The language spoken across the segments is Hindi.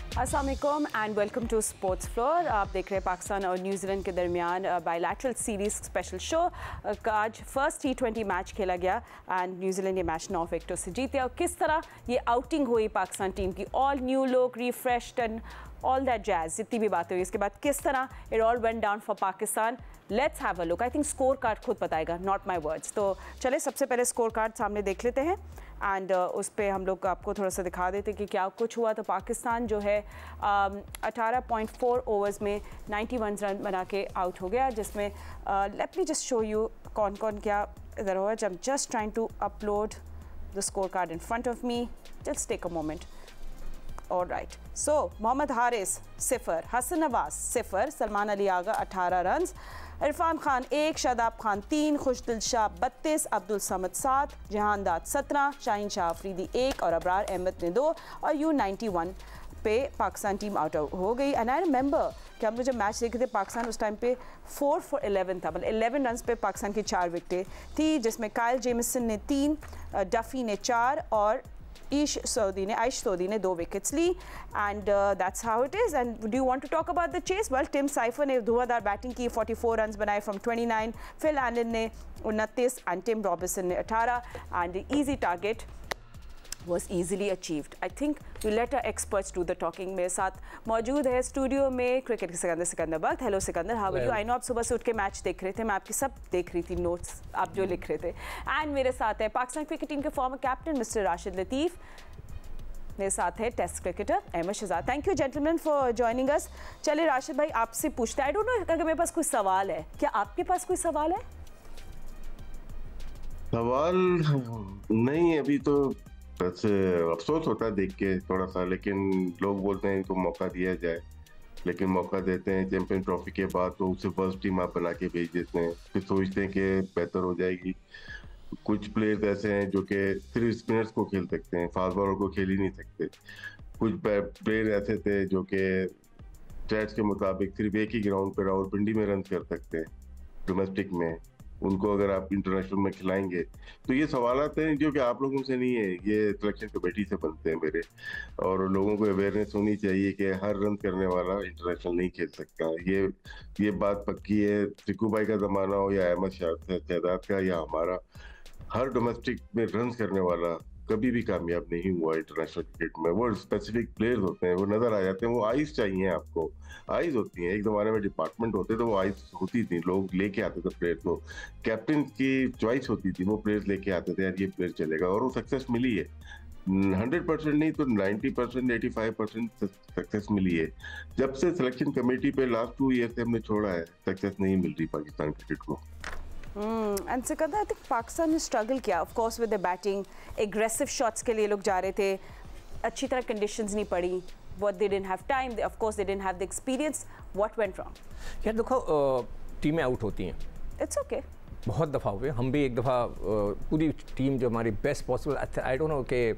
अस्सलाम वालेकुम and welcome to Sports Floor. आप देख रहे हैं पाकिस्तान और न्यूजीलैंड के दरमियान बायलैटरल सीरीज़ स्पेशल शो। आज फर्स्ट T20 मैच खेला गया एंड न्यूजीलैंड ये मैच 9 विकेटों से जीते। और किस तरह ये आउटिंग हुई पाकिस्तान टीम की, all new look, refreshed and all that jazz, जितनी भी बातें हुई इसके बाद किस तरह it all went down for Pakistan. Let's have a look. I think score card खुद बताएगा, नॉट माई वर्ड्स। तो चले सबसे पहले स्कोर कार्ड सामने देख लेते हैं एंड उस पर हम लोग आपको थोड़ा सा दिखा देते कि क्या कुछ हुआ। तो पाकिस्तान जो है 18.4 ओवर्स में 91 रन बना के आउट हो गया, जिसमें let me just show you कौन कौन क्या इधर हुआ। I am just trying to upload the score card in front of me, just take a moment. All right, so Mohammad Haris 0, Hasan Nawaz 0, Salman Ali Agha 18 run, Irfan Khan 1, Shadab Khan 3, Khushdil Shah 32, Abdul Samad 7, Jahandad 17, Shaheen Shah Afridi 1 और अबरार अहमद ने 2 और U91 पे पाकिस्तान टीम आउट हो गई। एंड आई रिमेंबर कि हम लोग जब मैच देखे थे पाकिस्तान उस टाइम पे 4 for 11 था, मतलब 11 रन पे पाकिस्तान की 4 विकेटें थी, जिसमें कायल जेमिसन ने 3, डफी ने 4 और आइश सऊदी ने 2 विकेट्स ली। And that's how it is. And do you want to talk about the chase? Well, Tim Seifert ने धुआंधार बैटिंग की, 44 रन बनाए फ्रॉम 29, फिल एलन ने 29 एंड टिम रॉबिन्सन ने 18 and the easy target was easily achieved. I think we let our experts do the talking. मेरे साथ मौजूद है स्टूडियो में क्रिकेट के Sikandar Bakht. Hello Sikandar, how are you? I know आप सुबह से उठ के मैच देख रहे थे, मैं आपकी सब देख रही थी नोट्स आप जो लिख रहे थे। एंड मेरे साथ है पाकिस्तान क्रिकेट टीम के former captain mister Rashid Latif, मेरे साथ है test cricketer Ahmed Shehzad. Thank you gentleman for joining us. चलिए राशिद भाई आपसे पूछते हैं, आई डोंट नो अगर मेरे पास कोई सवाल है, क्या आपके पास कोई सवाल है? सवाल नहीं, अभी तो बस अफसोस होता है देख के थोड़ा सा, लेकिन लोग बोलते हैं इनको मौका दिया जाए, लेकिन मौका देते हैं चैंपियन ट्रॉफी के बाद तो उसे फर्स्ट टीम आप बना के भेज देते हैं, फिर सोचते हैं कि बेहतर हो जाएगी। कुछ प्लेयर्स ऐसे हैं जो कि सिर्फ स्पिनर्स को खेल सकते हैं, फास्ट बॉलर को खेल ही नहीं सकते। कुछ प्लेयर ऐसे थे जो कि स्टैट्स के मुताबिक सिर्फ एक ही ग्राउंड पर रावलपिंडी में रन कर सकते हैं डोमेस्टिक में, उनको अगर आप इंटरनेशनल में खिलाएंगे। तो ये सवाल हैं जो कि आप लोगों से नहीं है, ये सिलेक्शन कमेटी से बनते हैं मेरे। और लोगों को अवेयरनेस होनी चाहिए कि हर रन करने वाला इंटरनेशनल नहीं खेल सकता। ये बात पक्की है, सिक्कू भाई का जमाना हो या अहमद शहजाद का या हमारा, हर डोमेस्टिक में रन करने वाला कभी भी कामयाब नहीं हुआ इंटरनेशनल क्रिकेट में। वो स्पेसिफिक प्लेयर्स होते हैं, वो नजर आ जाते हैं, वो आइज चाहिए आपको, आइज होती हैं। एक जमाने में डिपार्टमेंट होते तो वो आइज होती थी, लोग लेके आते थे प्लेयर को, कैप्टन की चॉइस होती थी, वो प्लेयर्स लेके आते थे, यार ये प्लेयर चलेगा, और वो सक्सेस मिली है। 100% नहीं तो 90%, 85% सक्सेस मिली है। जब से सिलेक्शन कमेटी पे लास्ट 2 ईयर से हमने छोड़ा है, सक्सेस नहीं मिल रही पाकिस्तान क्रिकेट को। And Sikandar, I think Pakistan ने स्ट्रगल किया of course with the batting, aggressive shots के लिए लोग जा रहे थे, अच्छी तरह कंडीशंस नहीं पड़ी, what they didn't have time, of course they didn't have the experience, what went wrong? यार देखो, टीमें आउट होती हैं, इट्स ओके, बहुत दफ़ा हुए, हम भी एक दफ़ा पूरी टीम जो हमारी best possible, I don't know कि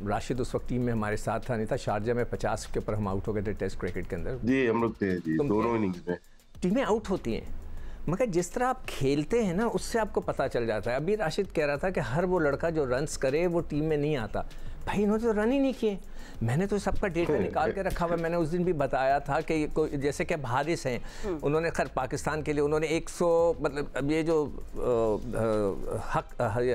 राशिद उस वक्त टीम में हमारे साथ था नहीं था, शारजा में 50 के ऊपर हम आउट हो गए थे टेस्ट क्रिकेट के अंदर। जी हम लोग थे जी, दोनों इनिंग्स में टीमें आउट होती हैं, मगर जिस तरह आप खेलते हैं ना उससे आपको पता चल जाता है। अभी राशिद कह रहा था कि हर वो लड़का जो रन्स करे वो टीम में नहीं आता, भाई इन्होंने तो रन ही नहीं किए। मैंने तो सबका डेटा निकाल के रखा हुआ है, मैंने उस दिन भी बताया था कि जैसे कि हारिस हैं, उन्होंने खैर पाकिस्तान के लिए उन्होंने 100, मतलब ये जो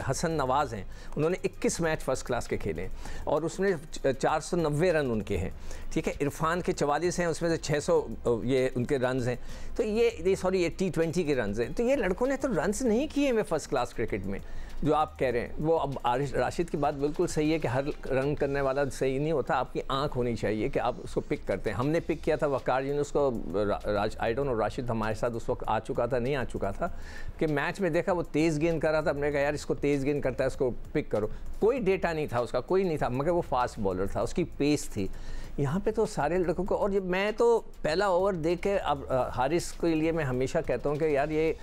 हसन नवाज़ हैं उन्होंने 21 मैच फर्स्ट क्लास के खेले हैं और उसमें 490 रन उनके हैं, ठीक है। इरफान के 44 हैं, उसमें से 600 ये उनके रन्स हैं, तो ये सॉरी ये T20 के रन्स हैं। तो ये लड़कों ने तो रन्स नहीं किए में फर्स्ट क्लास क्रिकेट में, जो आप कह रहे हैं वो। अब राशिद की बात बिल्कुल सही है कि हर रन करने वाला सही नहीं होता, आपकी आंख होनी चाहिए कि आप उसको पिक करते हैं। हमने पिक किया था वकार यूनुस को, आई डोंट नो राशिद हमारे साथ उस वक्त आ चुका था नहीं आ चुका था, कि मैच में देखा वो तेज़ गेंद कर रहा था, हमने कहा यार इसको तेज़ गेंद करता है, इसको पिक करो। कोई डेटा नहीं था उसका, कोई नहीं था, मगर वो फास्ट बॉलर था, उसकी पेस थी। यहाँ पे तो सारे लड़कों को, और मैं तो पहला ओवर देख के अब हारिस के लिए मैं हमेशा कहता हूँ कि यार ये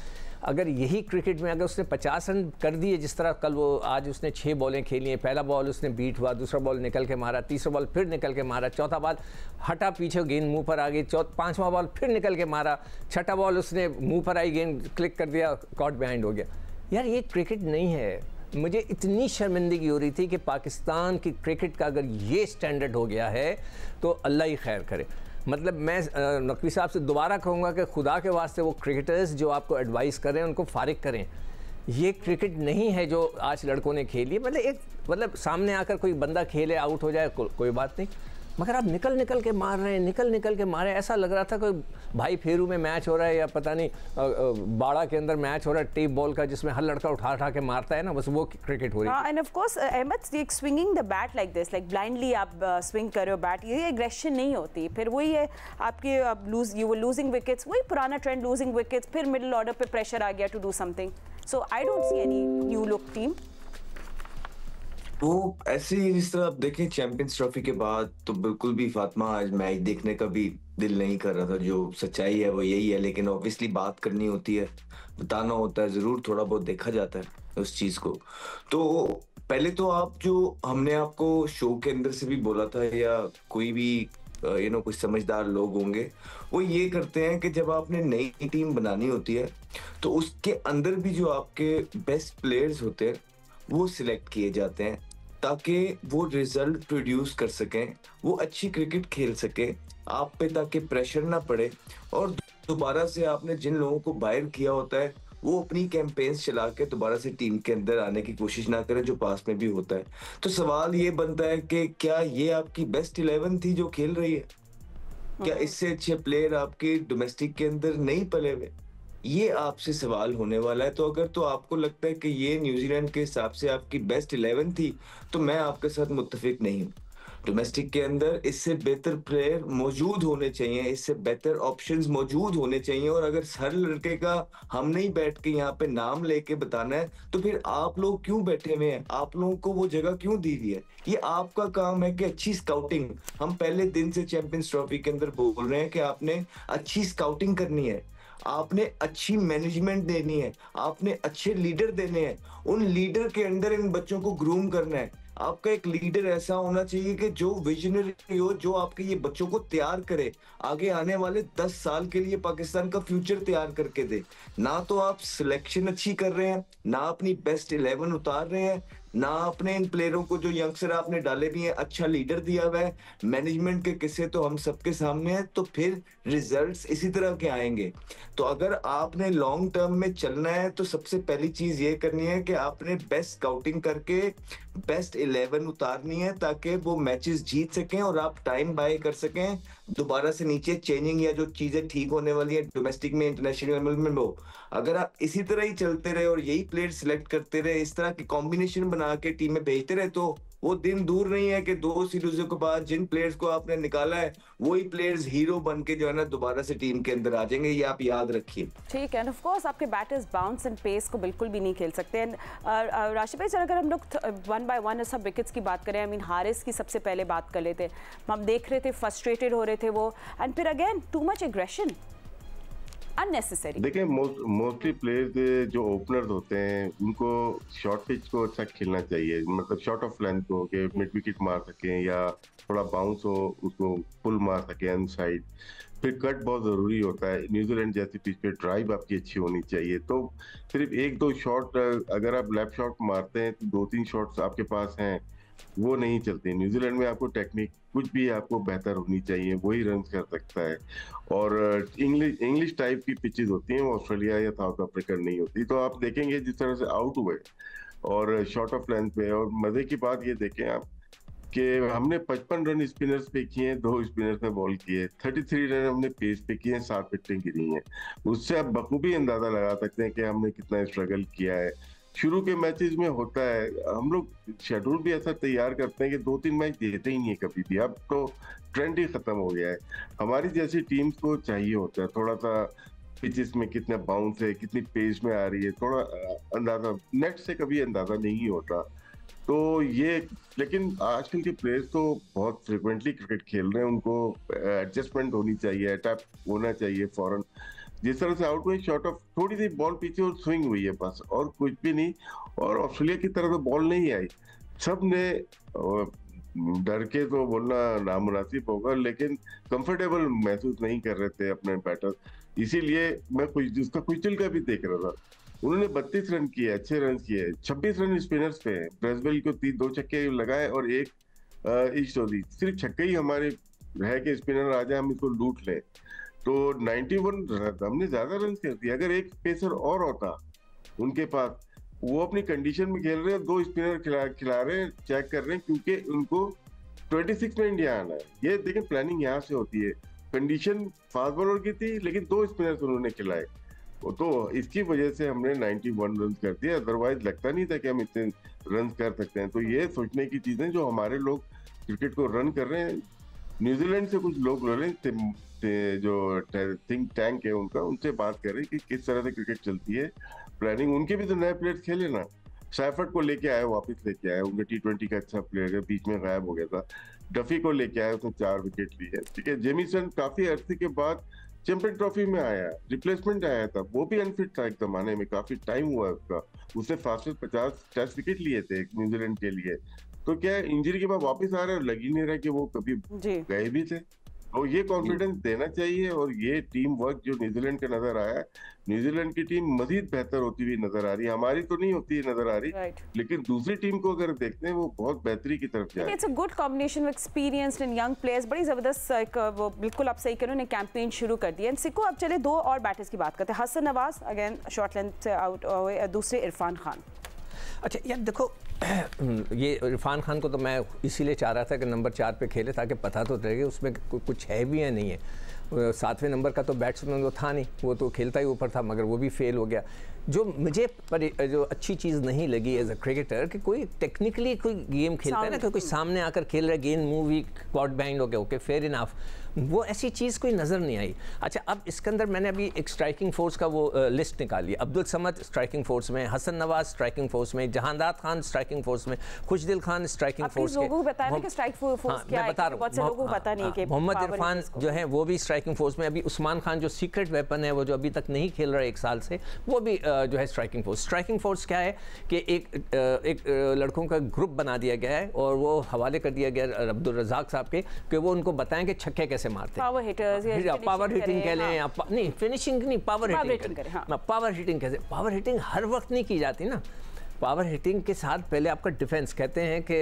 अगर यही क्रिकेट में अगर उसने 50 रन कर दिए, जिस तरह कल वो आज उसने 6 बॉलें खेली हैं, पहला बॉल उसने बीट हुआ, दूसरा बॉल निकल के मारा, तीसरा बॉल फिर निकल के मारा, चौथा बॉल हटा पीछे गेंद मुंह पर आ गई, पांचवा बॉल फिर निकल के मारा, छठा बॉल उसने मुंह पर आई गेंद क्लिक कर दिया, कॉट बिहाइंड हो गया। यार ये क्रिकेट नहीं है, मुझे इतनी शर्मिंदगी हो रही थी कि पाकिस्तान की क्रिकेट का अगर ये स्टैंडर्ड हो गया है तो अल्लाह ही खैर करे। मतलब मैं नकवी साहब से दोबारा कहूँगा कि खुदा के वास्ते वो क्रिकेटर्स जो आपको एडवाइस कर रहे हैं उनको फारिग करें। ये क्रिकेट नहीं है जो आज लड़कों ने खेली। मतलब सामने आकर कोई बंदा खेले आउट हो जाए कोई बात नहीं, मगर आप निकल के मार रहे हैं, निकल के मारे। ऐसा लग रहा था कोई भाई फेरू में मैच हो रहा है या पता नहीं बाड़ा के अंदर मैच हो रहा है टेप बॉल का, जिसमें हर लड़का उठा के मारता है ना, बस वो क्रिकेट हो रही है। And of course Ahmed, swinging the bat like this, like blindly आप स्विंग कर रहे हो बैट, ये एग्रेशन नहीं होती। फिर वही है आपके यू वर लूजिंग विकेट्स, वही पुराना ट्रेंड, लूजिंग विकेट्स, फिर मिडिल ऑर्डर पे प्रेशर आ गया to do something. So I don't see any new look team. वो ऐसे ही जिस तरह आप देखें चैंपियंस ट्रॉफी के बाद तो बिल्कुल भी फातिमा आज मैच देखने का भी दिल नहीं कर रहा था। जो सच्चाई है वो यही है, लेकिन ऑब्वियसली बात करनी होती है, बताना होता है, जरूर थोड़ा बहुत देखा जाता है उस चीज को। तो पहले तो आप जो हमने आपको शो के अंदर से भी बोला था, या कोई भी कुछ समझदार लोग होंगे वो ये करते हैं कि जब आपने नई टीम बनानी होती है तो उसके अंदर भी जो आपके बेस्ट प्लेयर्स होते हैं वो सिलेक्ट किए जाते हैं ताकि वो रिजल्ट प्रोड्यूस कर सकें, वो अच्छी क्रिकेट खेल सके आप पे, ताकि प्रेशर ना पड़े। और दोबारा से आपने जिन लोगों को बाहर किया होता है वो अपनी कैंपेन्स चला के दोबारा से टीम के अंदर आने की कोशिश ना करें, जो पास में भी होता है। तो सवाल ये बनता है कि क्या ये आपकी बेस्ट 11 थी जो खेल रही है? क्या इससे अच्छे प्लेयर आपके डोमेस्टिक के अंदर नहीं पले हुए? ये आपसे सवाल होने वाला है। तो अगर तो आपको लगता है कि ये न्यूजीलैंड के हिसाब से आपकी बेस्ट 11 थी तो मैं आपके साथ मुत्तफिक नहीं हूँ। डोमेस्टिक के अंदर इससे बेहतर प्लेयर मौजूद होने चाहिए, इससे बेहतर ऑप्शंस मौजूद होने चाहिए। और अगर हर लड़के का हम नहीं बैठ के यहाँ पे नाम लेके बताना है तो फिर आप लोग क्यों बैठे हुए हैं? आप लोगों को वो जगह क्यों दी हुई है? ये आपका काम है कि अच्छी स्काउटिंग, हम पहले दिन से चैंपियंस ट्रॉफी के अंदर बोल रहे हैं कि आपने अच्छी स्काउटिंग करनी है, आपने अच्छी मैनेजमेंट देनी है, आपने अच्छे लीडर देने हैं, उन लीडर के अंदर इन बच्चों को ग्रूम करना है। आपका एक लीडर ऐसा होना चाहिए कि जो विजनरी हो, जो आपके ये बच्चों को तैयार करे, आगे आने वाले 10 साल के लिए पाकिस्तान का फ्यूचर तैयार करके दे। ना तो आप सिलेक्शन अच्छी कर रहे हैं, ना अपनी बेस्ट 11 उतार रहे हैं, ना अपने इन प्लेयरों को जो यंगस्टर आपने डाले भी हैं अच्छा लीडर दिया हुआ है। मैनेजमेंट के किस्से तो हम सबके सामने हैं, तो फिर रिजल्ट्स इसी तरह के आएंगे। तो अगर आपने लॉन्ग टर्म में चलना है तो सबसे पहली चीज ये करनी है कि आपने बेस्ट स्काउटिंग करके बेस्ट 11 उतारनी है, ताकि वो मैचेस जीत सकें और आप टाइम बाय कर सकें दोबारा से नीचे चेंजिंग या जो चीजें ठीक होने वाली है डोमेस्टिक में, इंटरनेशनल में वो। अगर आप इसी तरह ही चलते रहे और यही प्लेयर सिलेक्ट करते रहे, इस तरह की कॉम्बिनेशन बना के टीम में भेजते रहे, तो वो दिन दूर नहीं है कि 2 सीरीजों के बाद जिन प्लेयर्स को आपने निकाला है वही प्लेयर्स हीरो बन के जो है ना दोबारा से टीम के अंदर आ जाएंगे। ये आप याद रखिए। ठीक है, ऑफ कोर्स आपके बैटर्स बाउंस एंड पेस को बिल्कुल भी नहीं खेल सकते। एंड राशिद भाई, अगर हम लोग 1 by 1 सब विकेट्स की बात करें, आई मीन हारिस की सबसे पहले बात कर लेते, हम देख रहे थे फ्रस्ट्रेटेड हो रहे थे वो, एंड फिर again too much aggression, unnecessary. देखिए मोस्टली प्लेयर्स जो ओपनर्स होते हैं उनको शॉर्ट पिच को अच्छा खेलना चाहिए, मतलब शॉर्ट ऑफ लेंथ हो के मिड विकेट मार सकें या थोड़ा बाउंस हो उसको पुल मार सकें अन साइड। फिर कट बहुत जरूरी होता है। न्यूजीलैंड जैसी पिच पे ड्राइव आपकी अच्छी होनी चाहिए। तो सिर्फ 1-2 शॉट अगर आप लेफ्ट शॉट मारते हैं तो 2-3 शॉट्स आपके पास हैं, वो नहीं चलते। न्यूजीलैंड में आपको टेक्निक कुछ भी आपको बेहतर होनी चाहिए, वही रन कर सकता है। और इंग्लिश टाइप की पिचेस होती हैं, वो ऑस्ट्रेलिया या साउथ अफ्रीका नहीं होती। तो आप देखेंगे जिस तरह से आउट हुए और शॉर्ट ऑफ लेंथ पे, और मजे की बात ये देखें आप कि हमने 55 रन स्पिनर्स पे किए हैं, 2 स्पिनर्स पे बॉल किए, 33 रन हमने पेस पे किए हैं, 7 विकेटें गिरी हैं। उससे आप बखूबी अंदाजा लगा सकते हैं कि हमने कितना स्ट्रगल किया है। शुरू के मैचेस में होता है, हम लोग शेड्यूल भी ऐसा तैयार करते हैं कि 2-3 मैच जीते ही नहीं है कभी भी। अब तो ट्रेंड ही खत्म हो गया है। हमारी जैसी टीम्स को चाहिए होता है थोड़ा सा पिचेस में कितना बाउंस है, कितनी पेस में आ रही है, थोड़ा अंदाजा, नेट से कभी अंदाजा नहीं होता। तो ये, लेकिन आजकल के प्लेयर्स तो बहुत फ्रिक्वेंटली क्रिकेट खेल रहे हैं, उनको एडजस्टमेंट होनी चाहिए, अटैक होना चाहिए फौरन। जिस तरह से आउट हुई, शॉर्ट ऑफ थोड़ी सी बॉल पीछे और स्विंग हुई है बस, और कुछ भी नहीं। और ऑस्ट्रेलिया की तरफ तो बॉल नहीं आई। सब ने डर के तो बोलना नामुनासिब होगा, लेकिन कंफर्टेबल महसूस नहीं कर रहे थे अपने बैटर, इसीलिए मैं कुछ उसका कुछ दिल का भी देख रहा था उन्होंने 32 रन किए, अच्छे रन किए, 26 रन स्पिनर्स पे हैं। ब्रेसवेल को 2 छक्के लगाए और एक ईस्ट, सिर्फ छक्के ही हमारे है कि स्पिनर आ जाए हम इसको लूट लें। तो 91 हमने ज्यादा रन कर दिए। अगर एक पेसर और होता उनके पास, वो अपनी कंडीशन में खेल रहे हैं, 2 स्पिनर खिला रहे हैं, चेक कर रहे हैं, क्योंकि उनको 26 में इंडिया आना है। ये देखें प्लानिंग यहाँ से होती है। कंडीशन फास्ट बॉलर की थी, लेकिन 2 स्पिनर्स उन्होंने खिलाए, तो इसकी वजह से हमने 91 रन कर दिया। अदरवाइज लगता नहीं था कि हम इतने रन कर सकते हैं। तो ये सोचने की चीजें जो हमारे लोग क्रिकेट को रन कर रहे हैं। न्यूजीलैंड से कुछ लोग जो थिंक टैंक है उनका, उनसे बात करें कि किस तरह से क्रिकेट चलती है, प्लानिंग। उनके भी तो नए प्लेयर्स खेले ना। सैफर्ड को लेके आए, वापस लेके आए, उनका T20 का अच्छा प्लेयर है, बीच में गायब हो गया था। डफी को लेके आए, उसने 4 विकेट लिए, ठीक है। जेमिसन काफी अरसे के बाद चैंपियन ट्रॉफी में आया, रिप्लेसमेंट आया था, वो भी अनफिट था एक जमाने में, काफी टाइम हुआ उसका। उसने फास्टेस्ट 50 टेस्ट विकेट लिए थे न्यूजीलैंड के लिए। तो क्या इंजरी के बाद वापस आ रहा है, लग ही नहीं रहा कि वो कभी गए भी थे। और ये कॉन्फिडेंस देना चाहिए। और ये टीम वर्क जो न्यूजीलैंड का नजर आया, न्यूजीलैंड की टीम मजीद बेहतर होती हुई नजर आ रही है। हमारी तो नहीं होती नजर आ रही, लेकिन दूसरी टीम को अगर देखते हैं वो बहुत बेहतरी की तरफ जा रही है। It's a good combination of experienced and young players. बड़ी जबरदस्त एक वो बिल्कुल आप सही कह रहे हो, कैंपेन शुरू कर दिया। सिको अब चले 2 और बैटर्स की बात करते हैं। Hasan Nawaz again short length से आउट हुए, दूसरे इरफान खान। अच्छा यार देखो, ये इरफान खान को तो मैं इसीलिए चाह रहा था कि नंबर 4 पे खेले, ताकि पता तो रहे उसमें कुछ है भी या नहीं है। 7वें नंबर का तो बैट्समैन वो था नहीं, वो तो खेलता ही ऊपर था, मगर वो भी फेल हो गया। जो मुझे जो अच्छी चीज़ नहीं लगी एज अ क्रिकेटर, कि कोई टेक्निकली कोई गेम खेलता है ना, कि कोई सामने आकर खेल रहा है, गेंद मूव हुई, क्वाड बैंड हो गया, ओके फेयर इनफ, वो ऐसी चीज़ कोई नज़र नहीं आई। अच्छा, अब इसके अंदर मैंने अभी एक स्ट्राइकिंग फोर्स का वो लिस्ट निकाली। अब्दुल समद स्ट्राइकिंग फोर्स में, हसन नवाज स्ट्राइकिंग फोर्स में, जहांदाद खान स्ट्राइकिंग फोर्स में, खुशदिल खान स्ट्राइकिंग फोर्स में, मोहम्मद इरफान जो है वो भी स्ट्राइकिंग फोर्स में। अभी उस्मान खान जो सीक्रेट वेपन है, वो जो अभी तक नहीं खेल रहा है 1 साल से, वो भी जो है स्ट्राइकिंग फोर्स। स्ट्राइकिंग फोर्स क्या है कि एक लड़कों का ग्रुप बना दिया गया है, और वो हवाले कर दिया गया अब्दुल रज़ाक साहब के, कि वो उनको बताएं कि छक्के कैसे मारते हैं। पावर हिटर्स, पावर हिटिंग कह लें, नहीं फिनिशिंग नहीं, पावर हिटिंग करें। पावर हिटिंग कैसे? पावर हिटिंग हर वक्त नहीं की जाती ना। पावर हिटिंग के साथ पहले आपका डिफेंस, कहते हैं कि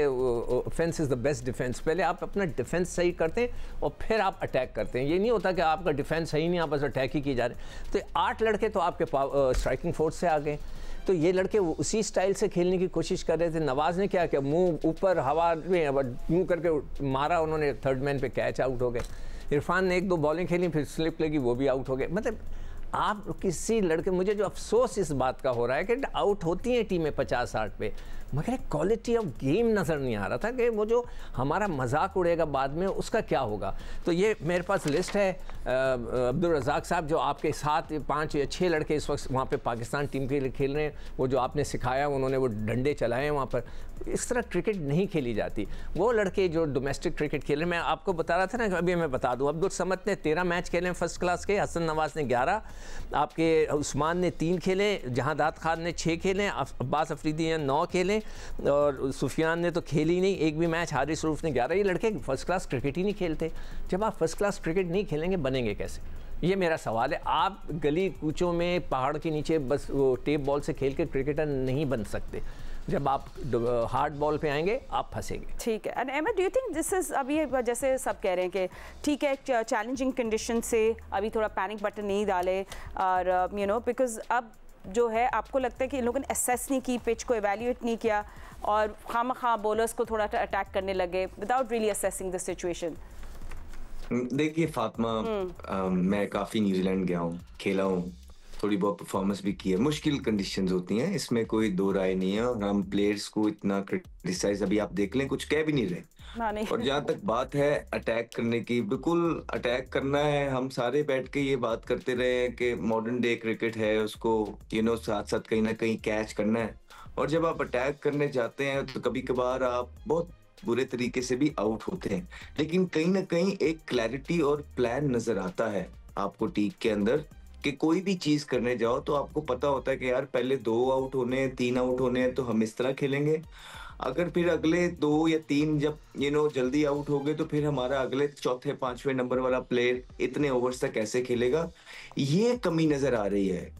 offence is the best defence. पहले आप अपना डिफेंस सही करते हैं और फिर आप अटैक करते हैं। ये नहीं होता कि आपका डिफेंस सही नहीं, आप बस अटैक ही किए जा रहे हैं। तो 8 लड़के तो आपके स्ट्राइकिंग फोर्स से आ गए। तो ये लड़के उसी स्टाइल से खेलने की कोशिश कर रहे थे। नवाज ने क्या किया, मुंह ऊपर हवा में मुँह करके मारा उन्होंने, 3rd मैन पे कैच, आउट हो गए। इरफान ने 1-2 बॉलिंग खेली, फिर स्लिप लगी, वो भी आउट हो गए। मतलब आप किसी लड़के, मुझे जो अफसोस इस बात का हो रहा है कि आउट होती हैं टीमें 50-60 पे, मगर क्वालिटी ऑफ गेम नज़र नहीं आ रहा था कि वो जो हमारा मजाक उड़ेगा बाद में उसका क्या होगा। तो ये मेरे पास लिस्ट है। अब्दुल रज़ाक साहब जो आपके साथ 5 या 6 लड़के इस वक्त वहाँ पे पाकिस्तान टीम के लिए खेल रहे हैं, वो जो आपने सिखाया, उन्होंने वो डंडे चलाए हैं वहाँ पर। इस तरह क्रिकेट नहीं खेली जाती। वो लड़के जो डोमेस्टिक क्रिकेट खेल रहे हैं, मैं आपको बता रहा था ना, अभी मैं बता दूँ, अब्दुल समद ने 13 मैच खेले हैं फर्स्ट क्लास के, हसन नवाज ने 11, आपके उस्मान ने 3 खेले, जहांदाद खान ने 6 खेले, अब्बास अफरीदी ने 9 खेले, और सुफियान ने तो खेली नहीं एक भी मैच, हारिस रूफ ने 11। ये लड़के फर्स्ट क्लास क्रिकेट ही नहीं खेलते। जब आप फर्स्ट क्लास क्रिकेट नहीं खेलेंगे, बनेंगे कैसे? ये मेरा सवाल है। आप गली कूचों में, पहाड़ के नीचे बस वो टेप बॉल से खेल के क्रिकेटर नहीं बन सकते। जब आप हार्ड बॉल पे आएंगे, आप फंसेंगे। ठीक है। And Ahmed, do you think this is, अभी जैसे सब कह रहे हैं कि ठीक है, चैलेंजिंग कंडीशन से अभी थोड़ा पैनिक बटन नहीं डाले, और बिकॉज अब जो है आपको लगता है कि इन लोगों ने असेस नहीं की, पिच को एवेल्यूएट नहीं किया, और खामखा बॉलर्स को थोड़ा अटैक करने लगे without really assessing the situation? देखिए फातिमा, मैं काफ़ी न्यूजीलैंड गया हूँ, खेला हूँ, थोड़ी बहुत परफॉर्मेंस भी की है। मुश्किल कंडीशंस होती हैं, इसमें कोई 2 राय नहीं है। और हम प्लेयर्स को इतना क्रिटिसाइज, अभी आप देख लें, कुछ कह भी नहीं रहे। और जहाँ तक बात है अटैक करने की, बिल्कुल अटैक करना है। हम सारे बैठ के ये बात करते रहे हैं कि मॉडर्न डे क्रिकेट है, उसको साथ साथ कहीं ना कहीं कैच करना है। और जब आप अटैक करने जाते हैं तो कभी कभार आप बहुत बुरे तरीके से भी आउट होते हैं, लेकिन कहीं ना कहीं एक क्लैरिटी और प्लान नजर आता है आपको टीम के अंदर, कि कोई भी चीज करने जाओ तो आपको पता होता है कि यार पहले 2 आउट होने हैं, 3 आउट होने हैं, तो हम इस तरह खेलेंगे। अगर फिर अगले 2 या 3 जब जल्दी आउट हो गए, तो फिर हमारा अगले 4थे 5वें नंबर वाला प्लेयर इतने ओवर्स तक कैसे खेलेगा। ये कमी नजर आ रही है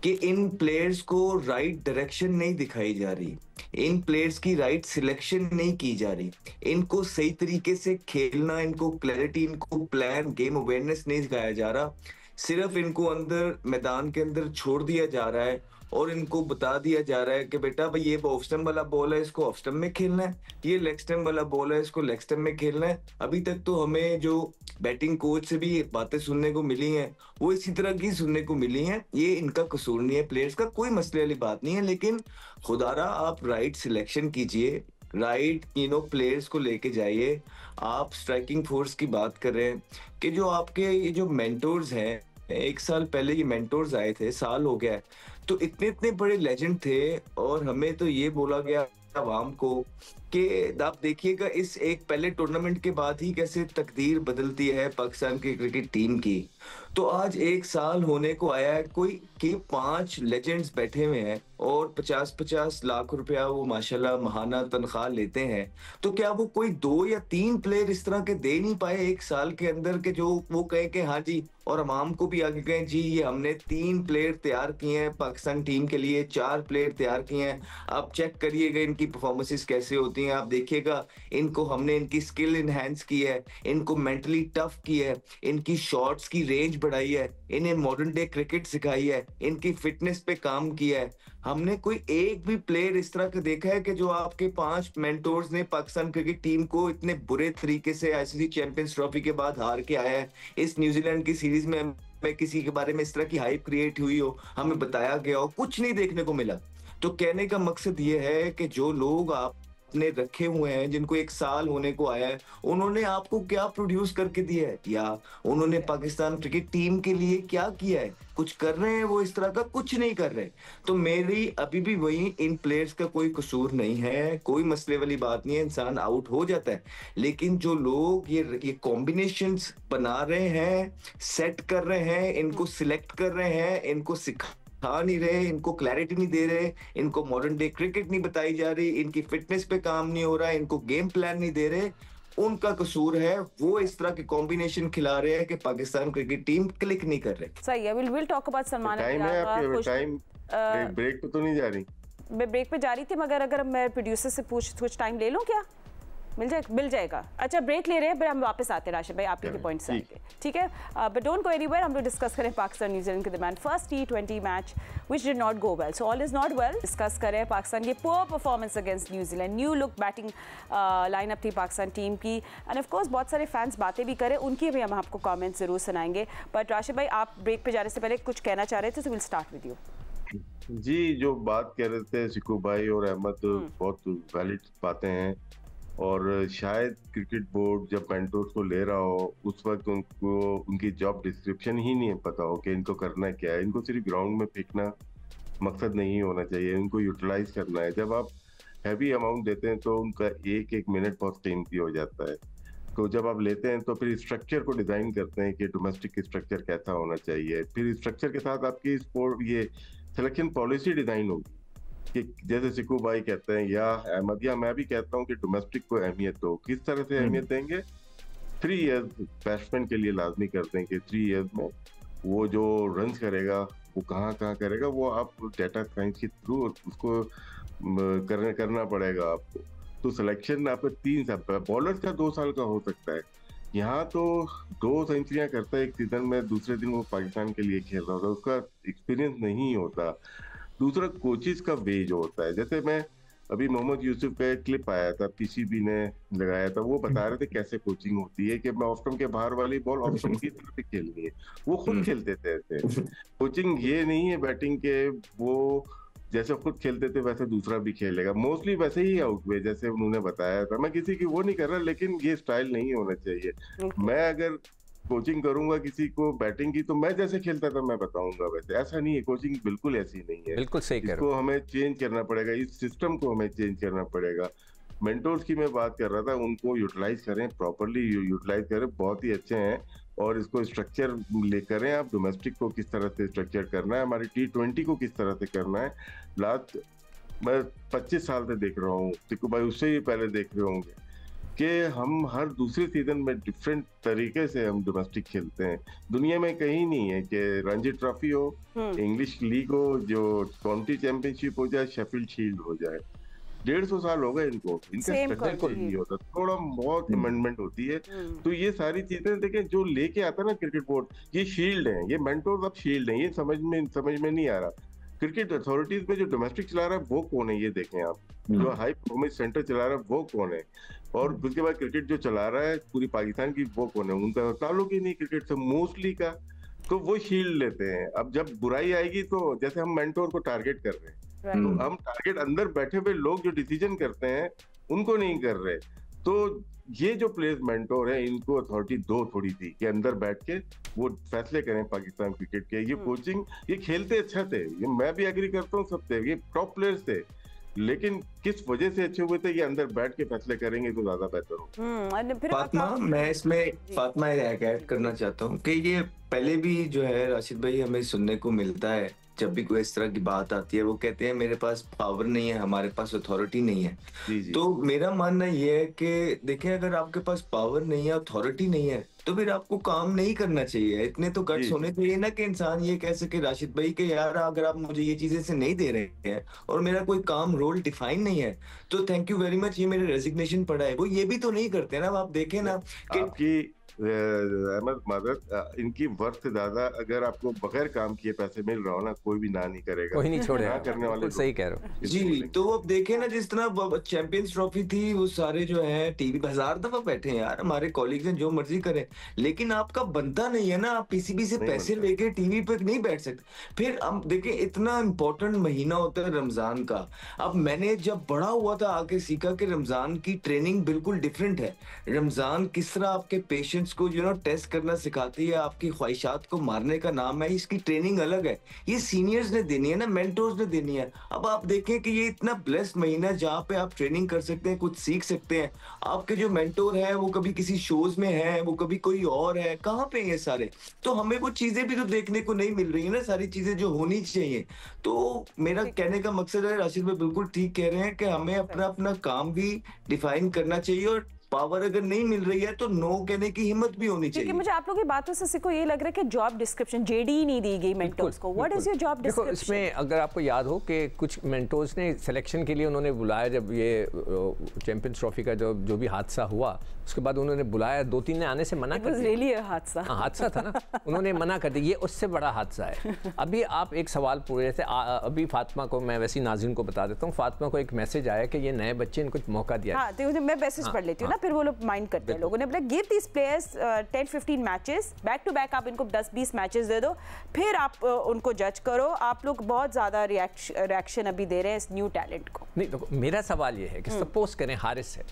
कि इन प्लेयर्स को राइट डायरेक्शन नहीं दिखाई जा रही, इन प्लेयर्स की राइट सिलेक्शन नहीं की जा रही, इनको सही तरीके से खेलना, इनको क्लैरिटी, इनको प्लान, गेम अवेयरनेस नहीं दिखाया जा रहा। सिर्फ इनको अंदर मैदान के अंदर छोड़ दिया जा रहा है और इनको बता दिया जा रहा है कि बेटा भाई ये ऑफ स्टंप वाला बॉल है, इसको ऑफ स्टंप में खेलना है, ये लेग स्टंप वाला बॉल है, इसको लेग स्टंप में खेलना है। अभी तक तो हमें जो बैटिंग कोच से भी बातें सुनने को मिली हैं वो इसी तरह की सुनने को मिली हैं। ये इनका कसूर नहीं है, प्लेयर्स का कोई मसले वाली बात नहीं है, लेकिन खुदारा आप राइट सिलेक्शन कीजिए, राइट प्लेयर्स को लेके जाइए। आप स्ट्राइकिंग फोर्स की बात कर रहे हैं कि जो आपके ये जो मेंटोर्स हैं, 1 साल पहले ये मेंटोर्स आए थे, साल हो गया है, तो इतने इतने बड़े लेजेंड थे और हमें तो ये बोला गया आवाम को कि आप देखिएगा इस एक पहले टूर्नामेंट के बाद ही कैसे तकदीर बदलती है पाकिस्तान की क्रिकेट टीम की। तो आज 1 साल होने को आया है, कोई कि 5 लेजेंड्स बैठे हुए हैं और 50-50 लाख रुपया वो माशाल्लाह महाना तनख्वाह लेते हैं। तो क्या वो कोई 2 या 3 प्लेयर इस तरह के दे नहीं पाए 1 साल के अंदर के जो वो कहे कि हाँ जी, और अवाम को भी आगे कहें जी ये हमने 3 प्लेयर तैयार किए हैं पाकिस्तान टीम के लिए, 4 प्लेयर तैयार किए हैं, आप चेक करिएगा इनकी परफॉर्मेंसेस कैसे होती हैं, आप देखिएगा इनको हमने इनकी स्किल इनहेंस की है, इनको मेंटली टफ की है, इनकी शॉट्स की रेंज बढ़ाई है, इन्हें मॉडर्न डे क्रिकेट सिखाई है, इनकी फिटनेस पे काम किया है। हमने कोई एक भी प्लेयर इस तरह का देखा है कि जो आपके 5 मेंटोर्स ने पाकिस्तान क्रिकेट टीम को इतने बुरे तरीके से आईसीसी चैंपियंस ट्रॉफी के बाद हार के आया है। इस न्यूजीलैंड की सीरीज में किसी के बारे में इस तरह की हाइप क्रिएट हुई हो, हमें बताया गया हो, कुछ नहीं देखने को मिला। तो कहने का मकसद ये है कि जो लोग आपने रखे हुए हैं, जिनको 1 साल होने को आया है, उन्होंने आपको क्या प्रोड्यूस करके दिया है या उन्होंने पाकिस्तान क्रिकेट टीम के लिए क्या किया है? कुछ कर रहे हैं वो इस तरह का? कुछ नहीं कर रहे। तो मेरी अभी भी वही, इन प्लेयर्स का कोई कसूर नहीं है, कोई मसले वाली बात नहीं है, इंसान आउट हो जाता है, लेकिन जो लोग ये कॉम्बिनेशंस बना रहे हैं, सेट कर रहे हैं, इनको सिलेक्ट कर रहे हैं, इनको सिखा नहीं रहे, इनको क्लैरिटी नहीं दे रहे, इनको मॉडर्न डे क्रिकेट नहीं बताई जा रही, इनकी फिटनेस पे काम नहीं हो रहा, इनको गेम प्लान नहीं दे रहे, उनका कसूर है। वो इस तरह के कॉम्बिनेशन खिला रहे हैं कि पाकिस्तान क्रिकेट टीम क्लिक नहीं कर रहे। सही है, will talk about Salman. Time है आपके, टाइम ब्रेक पे तो नहीं जा रही? मैं ब्रेक पे जा रही थी, मगर अगर मैं प्रोड्यूसर से कुछ टाइम ले लूं क्या? मिल जाएगा। अच्छा, ब्रेक ले रहे हैं, फिर हम वापस आते हैं राशिद भाई, आप ही के पॉइंट्स आएंगे, ठीक है? But don't go anywhere. हम लोग डिस्कस करें पाकिस्तान न्यूजीलैंड के दरमियान first T20 match which did not go well, so all is not well. Discuss करें पाकिस्तान की poor performance against New Zealand, new look batting lineup थी पाकिस्तान टीम की, एंड ऑफ कोर्स बहुत सारे फैंस बातें भी करें, उनकी भी हम आपको कॉमेंट्स जरूर सुनाएंगे। बट राशिद भाई, आप ब्रेक पे जाने से पहले कुछ कहना चाह रहे थे, तो विल स्टार्ट विद यू। जी, जो बात कह रहे थे सिकू भाई और अहमद, बहुत वैलिड बातें हैं, और शायद क्रिकेट बोर्ड जब मेंटोर्स को ले रहा हो उस वक्त उनको उनकी जॉब डिस्क्रिप्शन ही नहीं पता हो कि इनको करना क्या है। इनको सिर्फ ग्राउंड में फेंकना मकसद नहीं होना चाहिए, इनको यूटिलाइज करना है। जब आप हैवी अमाउंट देते हैं तो उनका एक मिनट बहुत कीमती हो जाता है। तो जब आप लेते हैं तो फिर स्ट्रक्चर को डिजाइन करते हैं कि डोमेस्टिक स्ट्रक्चर कैसा होना चाहिए, फिर स्ट्रक्चर के साथ आपकी स्पोर्ट ये सिलेक्शन पॉलिसी डिजाइन होगी कि जैसे सिकू भाई कहते हैं या अहमद या मैं भी कहता हूँ कि डोमेस्टिक को अहमियत दो। किस तरह से अहमियत देंगे? 3 इयर्स बैट्समैन के लिए लाजमी कर दें कि 3 इयर्स में वो जो रन करेगा वो कहाँ करेगा, वो आप डेटा साइंस के थ्रू उसको करना पड़ेगा आपको। तो सिलेक्शन आपका 3 साल, बॉलर का 2 साल का हो सकता है। यहाँ तो 2 सेंचुरियां करता है एक सीजन में, दूसरे दिन वो पाकिस्तान के लिए खेल रहा होता है, उसका एक्सपीरियंस नहीं होता। दूसरा कोचेस का वे जो होता है, जैसे मैं अभी मोहम्मद यूसुफ का एक क्लिप आया था, पीसीबी ने लगाया था, वो बता रहे थे कैसे कोचिंग होती है कि मैं ऑफ स्टंप के बाहर वाली बॉल ऑफ स्टंप की तरफ खेलनी है, वो खुद खेलते थे ऐसे। कोचिंग ये नहीं है बैटिंग के, वो जैसे खुद खेलते थे वैसे दूसरा भी खेलेगा, मोस्टली वैसे ही आउट हुए जैसे उन्होंने बताया था। मैं किसी की वो नहीं कर रहा, लेकिन ये स्टाइल नहीं होना चाहिए। मैं अगर कोचिंग करूंगा किसी को बैटिंग की तो मैं जैसे खेलता था मैं बताऊंगा वैसे, ऐसा नहीं है। कोचिंग बिल्कुल ऐसी नहीं है, बिल्कुल सही कह रहे हो। इसको हमें चेंज करना पड़ेगा, इस सिस्टम को हमें चेंज करना पड़ेगा। मेंटोर्स की मैं बात कर रहा था, उनको यूटिलाइज करें, प्रॉपर्ली यूटिलाइज करें, बहुत ही अच्छे हैं, और इसको स्ट्रक्चर लेकर करें। आप डोमेस्टिक को किस तरह से स्ट्रक्चर करना है, हमारी T20 को किस तरह से करना है। लास्ट मैं 25 साल से देख रहा हूँ, सिक्कू भाई उससे ही पहले देख रहे होंगे कि हम हर दूसरे सीजन में डिफरेंट तरीके से हम डोमेस्टिक खेलते हैं। दुनिया में कहीं नहीं है कि रणजी ट्रॉफी हो, इंग्लिश लीग हो, जो काउंटी चैंपियनशिप हो जाए, शेफील्ड शील्ड हो जाए। 150 साल हो गए इनको, इनका स्ट्रक्चर चेंज नहीं होता, थोड़ा बहुत अमेंडमेंट होती है। तो ये सारी चीजें देखें जो लेके आता है ना क्रिकेट बोर्ड, ये शील्ड है, ये मेंटोर्स अब शील्ड है, ये समझ में नहीं आ रहा। क्रिकेट अथॉरिटीज में जो डोमेस्टिक चला रहा है वो कौन है, ये देखें आप। जो हाई परफॉर्मेंस सेंटर चला रहा है वो कौन है, और उसके बाद क्रिकेट जो चला रहा है पूरी पाकिस्तान की वो कौन है। उनका ताल्लुक ही नहीं क्रिकेट से मोस्टली का, तो वो शील्ड लेते हैं। अब जब बुराई आएगी तो जैसे हम मेंटोर को टारगेट कर रहे हैं, तो हम टारगेट अंदर बैठे हुए लोग जो डिसीजन करते हैं उनको नहीं कर रहे। तो ये जो प्लेयर्स मेंटोर है, इनको अथॉरिटी दो थोड़ी थी कि अंदर बैठ के वो फैसले करें पाकिस्तान क्रिकेट के। ये कोचिंग, ये खेलते अच्छा थे, ये मैं भी एग्री करता हूँ, सब थे, ये टॉप प्लेयर्स थे, लेकिन किस वजह से अच्छे हुए थे, ये अंदर बैठ के फैसले करेंगे तो ज्यादा बेहतर हो। फातिमा, मैं इसमें फातिमा ऐड करना चाहता हूँ कि ये पहले भी जो है राशिद भाई हमें सुनने को मिलता है, जब भी कोई इस तरह की बात आती है वो कहते हैं मेरे पास पावर नहीं है, हमारे पास अथॉरिटी नहीं है। जी। तो मेरा मानना ये है कि देखिए, अगर आपके पास पावर नहीं है, अथॉरिटी नहीं है, तो फिर आपको काम नहीं करना चाहिए। इतने तो गट्स होने चाहिए ना कि इंसान ये कह सके राशिद भाई कि यार अगर आप मुझे ये चीजें से नहीं दे रहे हैं और मेरा कोई काम रोल डिफाइन नहीं है तो थैंक यू वेरी मच, ये मेरे रेजिग्नेशन पड़ा है। वो ये भी तो नहीं करते ना। आप देखें ना कि आपकी अहमद मादर, इनकी वर्थ से ज्यादा अगर आपको बगैर काम किए पैसे मिल रहा हो ना, कोई भी ना नहीं करेगा, कोई नहीं छोड़ेगा, करने वाले सही कह रहे हो जी। तो अब देखे ना, जिस तरह चैंपियंस ट्रॉफी थी, वो सारे जो है टीवी 1000 दफा बैठे हैं यार, हमारे कॉलीग्स हैं, जो मर्जी करें, लेकिन आपका बनता नहीं है ना, आप पीसीबी से पैसे लेके टीवी पे नहीं बैठ सकते। फिर हम देखें, इतना इंपॉर्टेंट महीना होता है रमजान का। अब मैंने जब बड़ा हुआ था आके सीखा कि रमजान की ट्रेनिंग बिल्कुल डिफरेंट है। रमजान किस तरह आपके पेशेंट्स को टेस्ट करना सिखाती है, आपकी ख्वाहिशात को मारने का नाम है, इसकी ट्रेनिंग अलग है। ये सीनियर्स ने देनी है ना, मेंटोर्स ने देनी है। अब आप देखें कि ये इतना ब्लेस्ड महीना जहाँ पे आप ट्रेनिंग कर सकते हैं, कुछ सीख सकते हैं। आपके जो मेंटोर है वो कभी किसी शोज में है, वो कभी कोई और है, कहाँ पे ये सारे। तो हमें वो चीजें भी तो देखने को नहीं मिल रही है ना, सारी चीजें जो होनी चाहिए। तो मेरा कहने का मकसद है, राशिद भाई बिल्कुल ठीक कह रहे हैं कि हमें अपना काम भी डिफाइन करना चाहिए, और पावर अगर नहीं मिल रही है तो नो कहने की हिम्मत भी होनी चाहिए। मुझे आप लोगों की बातों से को ये लग रहा है कि जॉब डिस्क्रिप्शन जेडी नहीं दी गई मेंटोर्स को। What is your job description? इसमें अगर आपको याद हो कि कुछ मेंटोर्स ने सिलेक्शन के लिए उन्होंने बुलाया, जब ये चैंपियंस ट्रॉफी का जो भी हादसा हुआ उसके बाद उन्होंने बुलाया, 2-3 ने आने से मना कर दिया। रियली हादसा, हादसा था ना, उन्होंने मना कर दिया। ये उससे बड़ा हादसा है। अभी आप एक सवाल पूछ रहे थे, अभी फातिमा को, मैं वैसे नाज़रीन को बता देता हूँ, फातिमा को एक मैसेज आया कि ये नए बच्चे, इनको मौका दिया। हाँ, तो मैं मैसेज पढ़ लेती हूँ ना, फिर वो लोग माइंड करते हैं। लोगों ने बोला give this players 10-15 matches back to back, आप इनको 10-20 मैचेस दे दो, फिर आप उनको जज करो। आप लोग बहुत ज़्यादा रिएक्शन अभी दे रहे हैं इस न्यू टैलेंट को। नहीं, तो मेरा सवाल ये है कि सपोज करें हारिस है,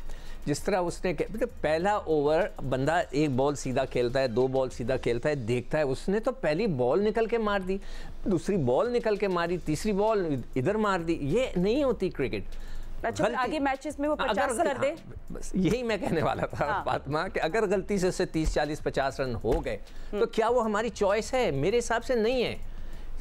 जिस तरह उसने मतलब पहला ओवर बंदा एक बॉल सीधा खेलता है, 2 बॉल सीधा खेलता है, देखता है, उसने तो पहली बॉल निकल के मार दी, दूसरी बॉल निकल के मारी, तीसरी बॉल इधर मार दी। ये नहीं होती क्रिकेट। अच्छा, आगे मैचेस में वो 50 कर दे। बस यही मैं कहने वाला था फातिमा, कि अगर गलती से उससे 30-40-50 रन हो गए तो क्या वो हमारी चॉइस है? मेरे हिसाब से नहीं है।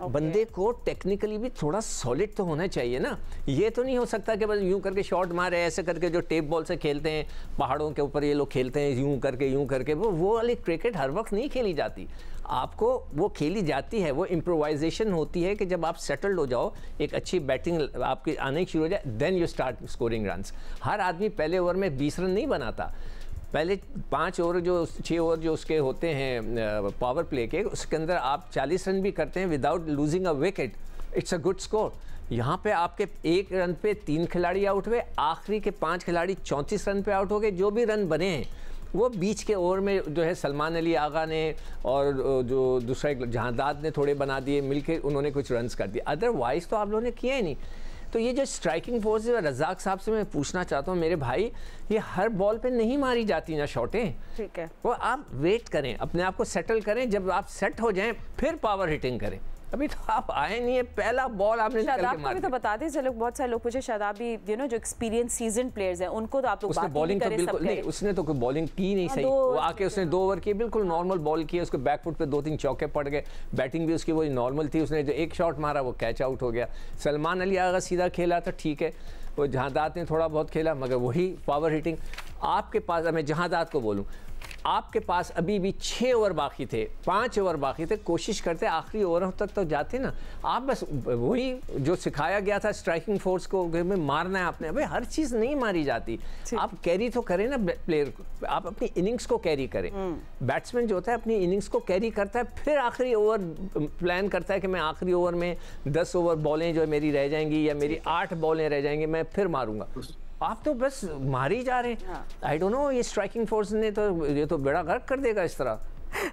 बंदे को टेक्निकली भी थोड़ा सॉलिड तो होना चाहिए ना। ये तो नहीं हो सकता कि बस यूं करके शॉट मारे, ऐसे करके जो टेप बॉल से खेलते हैं पहाड़ों के ऊपर ये लोग खेलते हैं, यूं करके वो वाली क्रिकेट हर वक्त नहीं खेली जाती। आपको वो खेली जाती है, वो इम्प्रोवाइजेशन होती है कि जब आप सेटल्ड हो जाओ, एक अच्छी बैटिंग आपकी आने शुरू हो जाए, then you start scoring runs. हर आदमी पहले ओवर में 20 रन नहीं बनाता। पहले 5 ओवर जो 6 ओवर जो उसके होते हैं पावर प्ले के, उसके अंदर आप 40 रन भी करते हैं without losing a wicket, it's a good score. यहाँ पे आपके 1 रन पे 3 खिलाड़ी आउट हुए, आखिरी के 5 खिलाड़ी 34 रन पे आउट हो गए। जो भी रन बने हैं वो बीच के ओवर में जो है सलमान अली आगा ने और जो दूसरा जहांदाद ने थोड़े बना दिए, मिलके उन्होंने कुछ रन्स कर दिए, अदरवाइज तो आप लोगों ने किया ही नहीं। तो ये जो स्ट्राइकिंग फोर्स है, रज़ाक साहब से मैं पूछना चाहता हूँ मेरे भाई, ये हर बॉल पे नहीं मारी जाती ना शॉटें। ठीक है, वो आप वेट करें, अपने आप को सेटल करें, जब आप सेट हो जाएं फिर पावर हिटिंग करें। अभी तो आप आए नहीं है, पहला बॉल आपने निकल के मार दिया। तो बता दें, चलो बहुत सारे लोग पूछे शादाब भी जो एक्सपीरियंस सीजन प्लेयर्स हैं उनको तो आप लोग बात बॉलिंग तो बिल्कुल नहीं, उसने तो कोई बॉलिंग की नहीं सही, वो आके उसने 2 ओवर किए, बिल्कुल नॉर्मल बॉल किए, उसके बैकफुट पे 2-3 चौके पड़ गए, बैटिंग भी उसकी वही नॉर्मल थी, उसने जो एक शॉट मारा वो कैच आउट हो गया। सलमान अली आगा सीधा खेला था, ठीक है, वो जहादात ने थोड़ा बहुत खेला, मगर वही पावर हिटिंग आपके पास। मैं जहादात को बोलूँ, आपके पास अभी भी 6 ओवर बाकी थे, 5 ओवर बाकी थे, कोशिश करते आखिरी ओवरों तक तो जाते ना आप। बस वही जो सिखाया गया था स्ट्राइकिंग फोर्स को में मारना है आपने, अबे हर चीज़ नहीं मारी जाती, आप कैरी तो करें ना प्लेयर को, आप अपनी इनिंग्स को कैरी करें। बैट्समैन जो होता है अपनी इनिंग्स को कैरी करता है, फिर आखिरी ओवर प्लान करता है कि मैं आखिरी ओवर में 10 ओवर बॉलें जो मेरी रह जाएंगी या मेरी 8 बॉलें रह जाएंगी, मैं फिर मारूंगा। आप तो बस मार ही जा रहे हैं। आई डोंट नो, ये स्ट्राइकिंग फोर्स ने तो ये तो बेड़ा गर्क कर देगा इस तरह।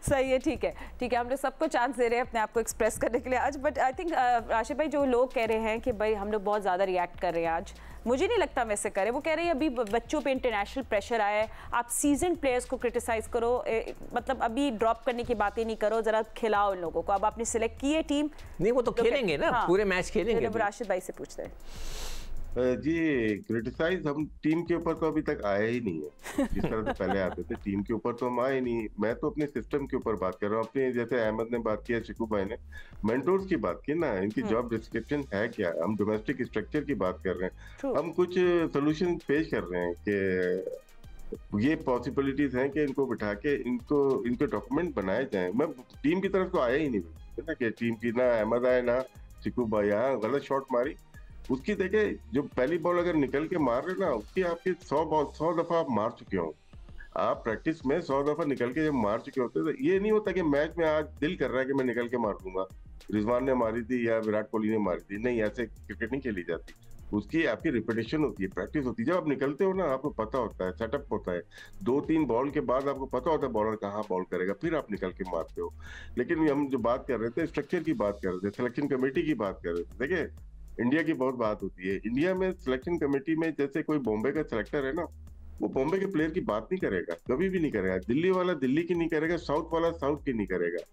सही है, ठीक है, ठीक है, हम लोग सबको चांस दे रहे हैं अपने आप को एक्सप्रेस करने के लिए आज। बट आई थिंक राशिद भाई, जो लोग कह रहे हैं कि भाई हम लोग बहुत ज़्यादा रिएक्ट कर रहे हैं आज, मुझे नहीं लगता वैसे करें। वो कह रहे हैं अभी बच्चों पे इंटरनेशनल प्रेशर आया है, आप सीजन प्लेयर्स को क्रिटिसाइज करो, मतलब अभी ड्रॉप करने की बातें नहीं करो, जरा खिलाओ इन लोगों को। अब आपने सिलेक्ट की है टीम, नहीं वो तो खेलेंगे ना, पूरे मैच खेलेंगे। राशिद भाई से पूछते हैं जी, क्रिटिसाइज हम टीम के ऊपर तो अभी तक आया ही नहीं है, जिस तरह से पहले आते थे टीम के ऊपर तो हम आए नहीं। मैं तो अपने सिस्टम के ऊपर बात कर रहा हूँ, अपने जैसे अहमद ने बात किया, शिकू भाई ने मेंटोर्स की बात की ना, इनकी जॉब डिस्क्रिप्शन है क्या, हम डोमेस्टिक स्ट्रक्चर की बात कर रहे हैं, हम कुछ सोल्यूशन पेश कर रहे हैं कि ये पॉसिबिलिटीज हैं कि इनको बिठा के इनके डॉक्यूमेंट बनाए जाएं। मैं टीम की तरफ तो आया ही नहीं ना, कि टीम की ना अहमद आए ना शिकू भाई, यहाँ गलत शॉट मारी उसकी देखे, जो पहली बॉल अगर निकल के मार रहे ना, उसकी आपकी 100 दफा आप मार चुके हो, आप प्रैक्टिस में 100 दफा निकल के जब मार चुके होते तो ये नहीं होता कि मैच में आज दिल कर रहा है कि मैं निकल के मार दूंगा, रिजवान ने मारी थी या विराट कोहली ने मारी थी, नहीं, ऐसे क्रिकेट नहीं खेली जाती। उसकी आपकी रिपीटेशन होती है, प्रैक्टिस होती है। जब आप निकलते हो ना, आपको पता होता है, सेटअप होता है, 2-3 बॉल के बाद आपको पता होता है बॉलर कहाँ बॉल करेगा, फिर आप निकल के मारते हो। लेकिन हम जो बात कर रहे थे, स्ट्रक्चर की बात कर रहे थे, सिलेक्शन कमेटी की बात कर रहे थे, देखिए इंडिया की बहुत बात होती है, इंडिया में सिलेक्शन कमेटी में जैसे कोई बॉम्बे का सिलेक्टर है ना, वो बॉम्बे के प्लेयर की बात नहीं करेगा, कभी भी नहीं करेगा, दिल्ली वाला दिल्ली की नहीं करेगा, साउथ वाला साउथ की नहीं करेगा।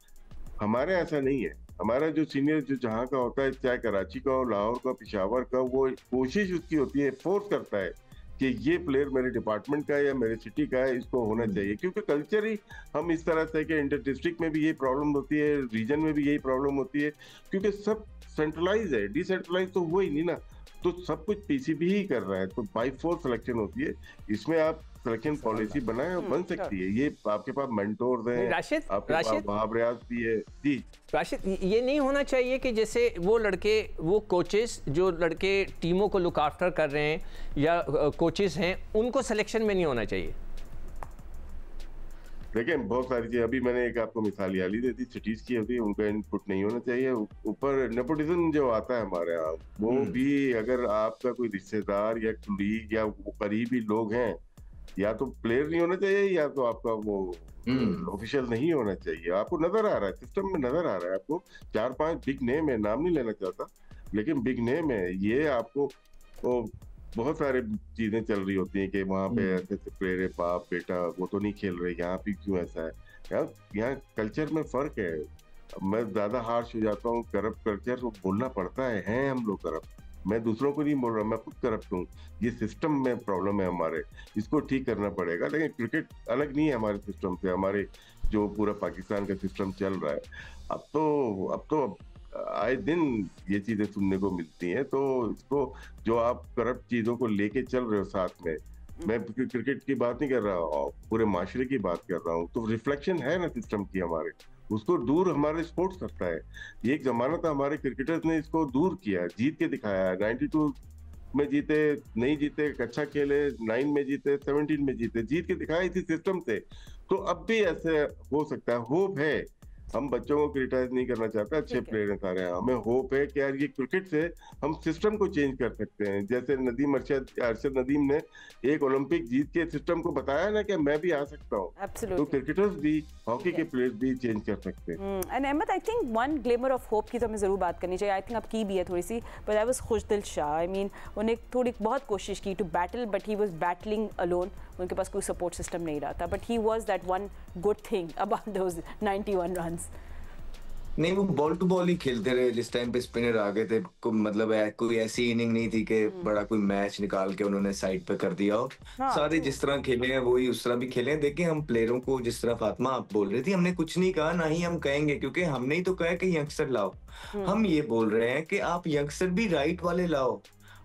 हमारे ऐसा नहीं है, हमारा जो सीनियर जो जहाँ का होता है, चाहे कराची का हो, लाहौर का, पिशावर का, वो कोशिश उसकी होती है, फोर्स करता है कि ये प्लेयर मेरे डिपार्टमेंट का है या मेरे सिटी का है, इसको होना चाहिए। क्योंकि कल्चर ही हम इस तरह से कि इंटर डिस्ट्रिक्ट में भी यही प्रॉब्लम होती है, रीजन में भी यही प्रॉब्लम होती है, क्योंकि सब सेंट्रलाइज है, डिसेंट्रलाइज तो हुआ ही नहीं ना, तो सब कुछ पीसीबी ही कर रहा है, तो बाय फोर्स सिलेक्शन होती है। इसमें आप सिलेक्शन पॉलिसी बनाए और बन सकती है, ये आपके पास मेंटोर्स हैं, आपके पास वहाब रियाज भी है। जी राशिद, ये नहीं होना चाहिए कि जैसे वो लड़के, वो कोचेस जो लड़के टीमों को लुक आफ्टर कर रहे हैं या कोचेस हैं, उनको सिलेक्शन में नहीं होना चाहिए। देखिए बहुत सारी चीजें, अभी मैंने एक आपको मिसाल याली दी थी, सिटीज की होती है, उनका इनपुट नहीं होना चाहिए। ऊपर नेपोटिज्म जो आता है हमारे यहाँ, वो भी अगर आपका कोई रिश्तेदार या कुलीग या करीबी लोग हैं, या तो प्लेयर नहीं होना चाहिए या तो आपका वो ऑफिशियल नहीं होना चाहिए। आपको नजर आ रहा है, सिस्टम में नजर आ रहा है, आपको 4-5 बिग नेम है, नाम नहीं लेना चाहता, लेकिन बिग नेम है ये, आपको बहुत सारे चीजें चल रही होती हैं कि वहाँ पे ऐसे प्लेयर है, बाप बेटा वो तो नहीं खेल रहे, यहाँ पे क्यों ऐसा है। यहाँ कल्चर में फर्क है, मैं ज्यादा हार्श हो जाता हूँ, करप्ट कल्चर को बोलना पड़ता है हम लोग करप्ट, मैं दूसरों को नहीं बोल रहा, मैं खुद करप्ट हूँ, ये सिस्टम में प्रॉब्लम है हमारे, इसको ठीक करना पड़ेगा। लेकिन क्रिकेट अलग नहीं है हमारे सिस्टम से, हमारे जो पूरा पाकिस्तान का सिस्टम चल रहा है, अब तो आए दिन ये चीजें सुनने को मिलती हैं। तो इसको जो आप करप्ट चीजों को लेके चल रहे हो साथ में, मैं क्रिकेट की बात नहीं कर रहा, पूरे माशरे की बात कर रहा हूँ, तो रिफ्लेक्शन है ना सिस्टम की हमारे, उसको दूर हमारे स्पोर्ट्स करता है। ये एक जमाना था, हमारे क्रिकेटर्स ने इसको दूर किया, जीत के दिखाया, 92 में जीते, नहीं जीते, अच्छा खेले, 9 में जीते, 17 में जीते, जीत के दिखाया इसी सिस्टम से। तो अब भी ऐसे हो सकता है, होप है, हम बच्चों को क्रिटिसाइज नहीं करना चाहते, अच्छे प्लेयर हैं सारे, हमें होप है कि यार ये क्रिकेट से हम सिस्टम को चेंज कर सकते हैं। जैसे अरशद नदीम ने एक ओलंपिक जीत के सिस्टम को बताया ना कि मैं भी आ सकता हूँ, तो क्रिकेटर्स भी, हॉकी के प्लेयर्स भी चेंज कर सकते हैं। And Ahmed, I think one glimmer of hope की तो हमें जरूर बात करनी चाहिए, आई थिंक आपकी भी है थोड़ी सी, but I was Khushdil Shah, I mean उन्हें थोड़ी बहुत कोशिश की to battle, but he was battling alone, उनके पास कोई सपोर्ट सिस्टम नहीं रहा था, but he was that one good thing about those 91 runs. नहीं, वो बॉल टू बॉल ही खेलते रहे जिस टाइम पे स्पिनर आ गए थे। मतलब कोई ऐसी इनिंग नहीं थी कि बड़ा कोई मैच निकाल के उन्होंने साइड पे कर दिया हो। सारे जिस तरह खेले हैं वही उस तरह भी खेले हैं। देखिए, हम प्लेयरों को, जिस तरह फातिमा आप बोल रही थी, हमने कुछ नहीं कहा, ना ही हम कहेंगे, क्योंकि हमने ही तो कहा कि यंगस्टर लाओ। हम ये बोल रहे हैं कि आप यंगस्टर भी राइट वाले लाओ,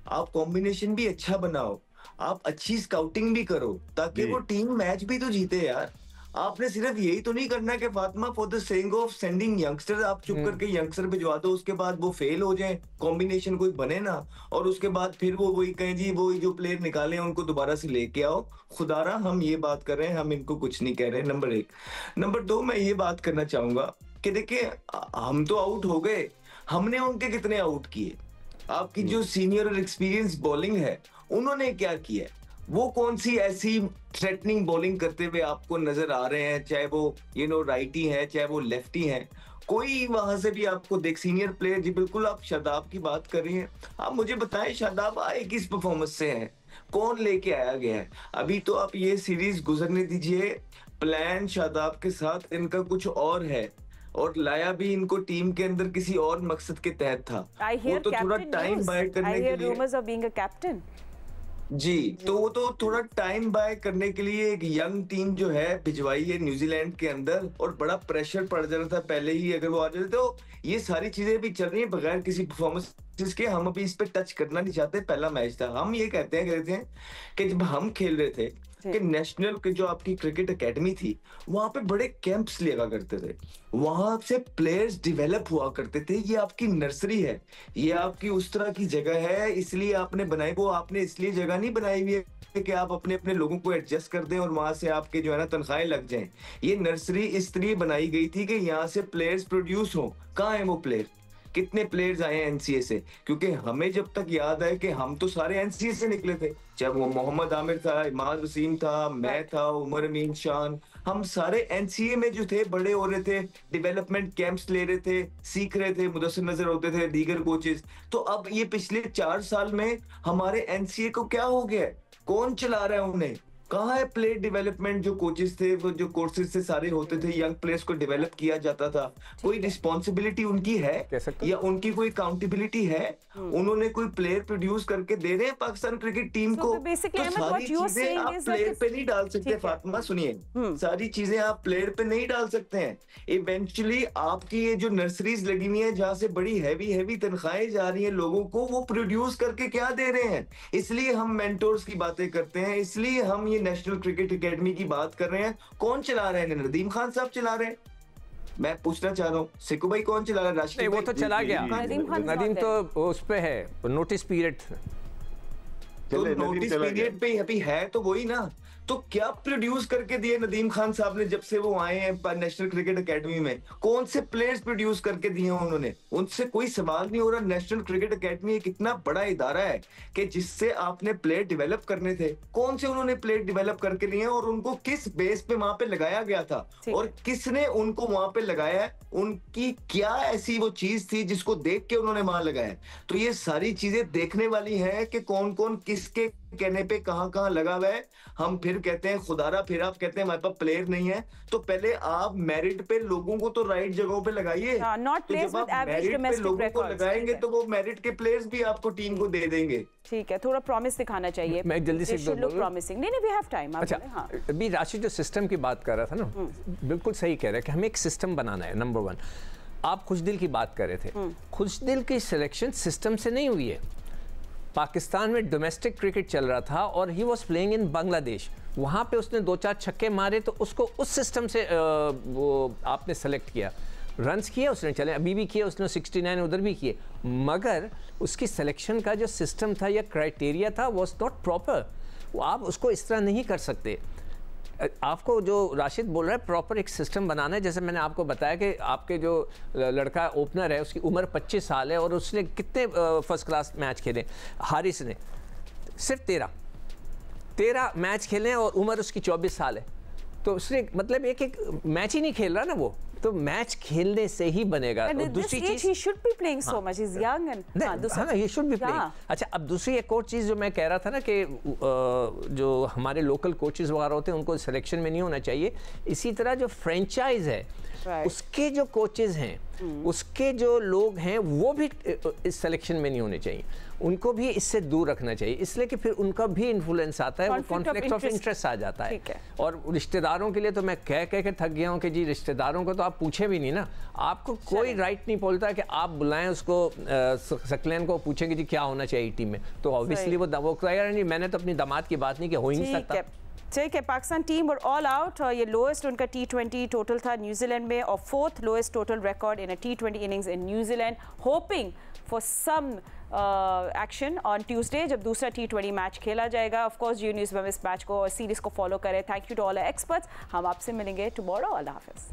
आप कॉम्बिनेशन भी अच्छा बनाओ, आप अच्छी स्काउटिंग भी करो, ताकि वो टीम मैच भी तो जीते यार। आपने सिर्फ यही तो नहीं करना कि Fatima for the sake of sending youngster आप चुप करके यंगस्टर भिजवा दो, उसके बाद वो फेल हो जाए, कॉम्बिनेशन कोई बने ना, और उसके बाद फिर वो वही कहें जी वो जो प्लेयर निकाले हैं उनको दोबारा से लेके आओ। खुदारा हम ये बात कर रहे हैं, हम इनको कुछ नहीं कह रहे। नंबर 1। नंबर 2, मैं ये बात करना चाहूंगा कि देखिए, हम तो आउट हो गए, हमने उनके कितने आउट किए? आपकी जो सीनियर और एक्सपीरियंस बॉलिंग है उन्होंने क्या किया? वो कौन सी ऐसी थ्रेटनिंग बॉलिंग करते हुए आपको नजर आ रहे हैं, चाहे वो राइटी है, चाहे वो लेफ्टी है? कोई वहां से भी आपको देख सीनियर प्लेयर जी, बिल्कुल आप शादाब की बात कर रही हैं, आप मुझे बताएं शादाब आए किस परफॉर्मेंस से हैं, कौन लेके आया गया है? अभी तो आप ये सीरीज गुजरने दीजिए, प्लान शादाब के साथ इनका कुछ और है, और लाया भी इनको टीम के अंदर किसी और मकसद के तहत था। वो तो थोड़ा टाइम बाय करने के लिए जी, तो वो तो थोड़ा टाइम बाय करने के लिए एक यंग टीम जो है भिजवाई है न्यूजीलैंड के अंदर, और बड़ा प्रेशर पड़ जाना था पहले ही अगर वो आ जाते। तो ये सारी चीजें भी चल रही हैं बगैर किसी परफॉर्मेंस जिसके हम अभी इस पे टच करना नहीं चाहते। पहला मैच था, हम ये कहते हैं कि जब हम खेल रहे थे कि नेशनल के जो आपकी क्रिकेट एकेडमी थी, वहां पे बड़े कैंप्स लिया करते थे, वहां से प्लेयर्स डिवेलप हुआ करते थे। ये आपकी नर्सरी है, ये आपकी उस तरह की जगह है, इसलिए आपने बनाई। वो आपने इसलिए जगह नहीं बनाई हुई है कि आप अपने अपने लोगों को एडजस्ट कर दें और वहां से आपके जो है ना तनख्वाहें लग जाएं। ये नर्सरी इसलिए बनाई गई थी कि यहाँ से प्लेयर्स प्रोड्यूस हो। कहाँ है वो प्लेयर? कितने प्लेयर्स आए हैं एनसीए से? क्योंकि हमें जब तक याद है कि हम तो सारे एनसीए से निकले थे, चाहे वो मोहम्मद आमिर था, इमाद वसीम था, मैं था, उमर अमीन शान, हम सारे एनसीए में जो थे बड़े हो रहे थे, डेवलपमेंट कैंप्स ले रहे थे, सीख रहे थे, मुदस्सिर नजर होते थे, दीगर कोचेस। तो अब ये पिछले 4 साल में हमारे एनसीए को क्या हो गया? कौन चला रहा है उन्हें? कहाँ है प्लेयर डेवलपमेंट? जो कोचेस थे, वो जो कोर्सेज से सारे होते थे, यंग प्लेयर्स को डेवलप किया जाता था। कोई रिस्पॉन्सिबिलिटी उनकी है या उनकी कोई अकाउंटेबिलिटी है? उन्होंने कोई प्लेयर प्रोड्यूस करके दे रहे हैं पाकिस्तान क्रिकेट टीम को? तो सारी चीजें आप प्लेयर पे नहीं डाल सकते फातिमा। सुनिए, सारी चीजें आप प्लेयर पे नहीं डाल सकते हैं। इवेंचुअली आपकी ये जो नर्सरीज लगी हुई है, जहाँ से बड़ी हैवी तनख्वाहें जा रही है लोगों को, वो प्रोड्यूस करके क्या दे रहे हैं? इसलिए हम मेंटोर्स की बातें करते हैं, इसलिए हम ये नेशनल क्रिकेट एकेडमी की बात कर रहे हैं। कौन चला रहे हैं? नदीम खान साहब चला रहे हैं। मैं पूछना चाह रहा हूँ सिक्कू भाई कौन चला रहा है? वो तो चला गया, नदीम तो उस पे है, नोटिस पीरियड। तो नोटिस पीरियड पे अभी है तो वही ना। तो क्या प्रोड्यूस करके दिए नदीम खान साहब ने जब से वो आए हैं नेशनल क्रिकेट एकेडमी में? कौन से प्लेयर्स प्रोड्यूस करके दिए उन्होंने? उनसे कोई सवाल नहीं हो रहा। नेशनल क्रिकेट एकेडमी एक इतना बड़ा इदारा है कि जिससे आपने प्लेयर डेवलप करने थे, कौन से उन्होंने प्लेयर डेवलप करके लिए और उनको किस बेस पे वहां पे लगाया गया था और किसने उनको वहां पे लगाया? उनकी क्या ऐसी वो चीज थी जिसको देख के उन्होंने वहां लगाया? तो ये सारी चीजें देखने वाली है कि कौन कौन किसके कहने पे कहां लगा हुआ है। हम फिर कहते हैं खुदारा, फिर आप कहते हैं हमारे पास प्लेयर नहीं है। तो पहले आप मेरिट पे लोगों को तो राइट जगहों पे लगाइए। तो जब आप मेरिट पे लोगों को लगाएंगे तो वो मेरिट के प्लेयर्स भी आपको टीम को दे देंगे। ठीक है, थोड़ा प्रॉमिस दिखाना चाहिए। मैं जल्दी से प्रॉमिसिंग नहीं, वी हैव टाइम। अच्छा, अभी राशिद जो सिस्टम की बात कर रहा था ना, बिल्कुल सही कह रहा है कि हमें एक सिस्टम बनाना है। नंबर 1, आप खुशदिल की बात कर रहे थे, खुशदिल की सिलेक्शन सिस्टम से नहीं हुई है। पाकिस्तान में डोमेस्टिक क्रिकेट चल रहा था और he was playing in Bangladesh, वहाँ पे उसने 2-4 छक्के मारे तो उसको उस सिस्टम से वो आपने सेलेक्ट किया, रन्स किए उसने, चले अभी भी किए उसने, 69 उधर भी किए, मगर उसकी सिलेक्शन का जो सिस्टम था या क्राइटेरिया था वॉज नॉट प्रॉपर। आप उसको इस तरह नहीं कर सकते। आपको जो राशिद बोल रहा है प्रॉपर एक सिस्टम बनाना है। जैसे मैंने आपको बताया कि आपके जो लड़का ओपनर है उसकी उम्र 25 साल है और उसने कितने फर्स्ट क्लास मैच खेले? हारिस ने सिर्फ 13 मैच खेले और उम्र उसकी 24 साल है। तो उसने मतलब एक मैच ही नहीं खेल रहा ना वो, तो मैच खेलने से ही बनेगा। और दूसरी चीज he should be playing so much, he's young and he should be playing। अच्छा, अब दूसरी एक और चीज़ जो मैं कह रहा था ना कि जो हमारे लोकल कोचेस वगैरह होते हैं उनको सिलेक्शन में नहीं होना चाहिए। इसी तरह जो फ्रेंचाइज है उसके जो कोचेज हैं, उसके जो लोग हैं, वो भी इस सिलेक्शन में नहीं होने चाहिए, उनको भी इससे दूर रखना चाहिए, इसलिए कि फिर उनका भी इन्फ्लुएंस आता है, वो कॉन्फ्लिक्ट ऑफ इंटरेस्ट आ जाता है। और रिश्तेदारों के लिए तो मैं कह के थक गया हूँ कि जी रिश्तेदारों को तो आप पूछे भी नहीं ना, आपको कोई राइट नहीं बोलता कि आप बुलाएं उसको सक्लेन को, पूछेंगे जी क्या होना चाहिए टीम में, तो ऑब्वियसली वो कहेगा नहीं, मैंने तो अपनी दामाद की बात नहीं की, हो ही नहीं सकता। ठीक है, पाकिस्तान टीम और ऑल आउट, ये लोएस्ट उनका T20 टोटल था न्यूजीलैंड में और 4th lowest total record in a T20 innings in New Zealand, hoping for some action on Tuesday जब दूसरा T20 मैच खेला जाएगा। ऑफ कोर्स जियो न्यूज़ में इस मैच को और सीरीज को फॉलो करें। Thank you to all experts, हम आपसे मिलेंगे टुमारो। अल्लाह हाफिज़।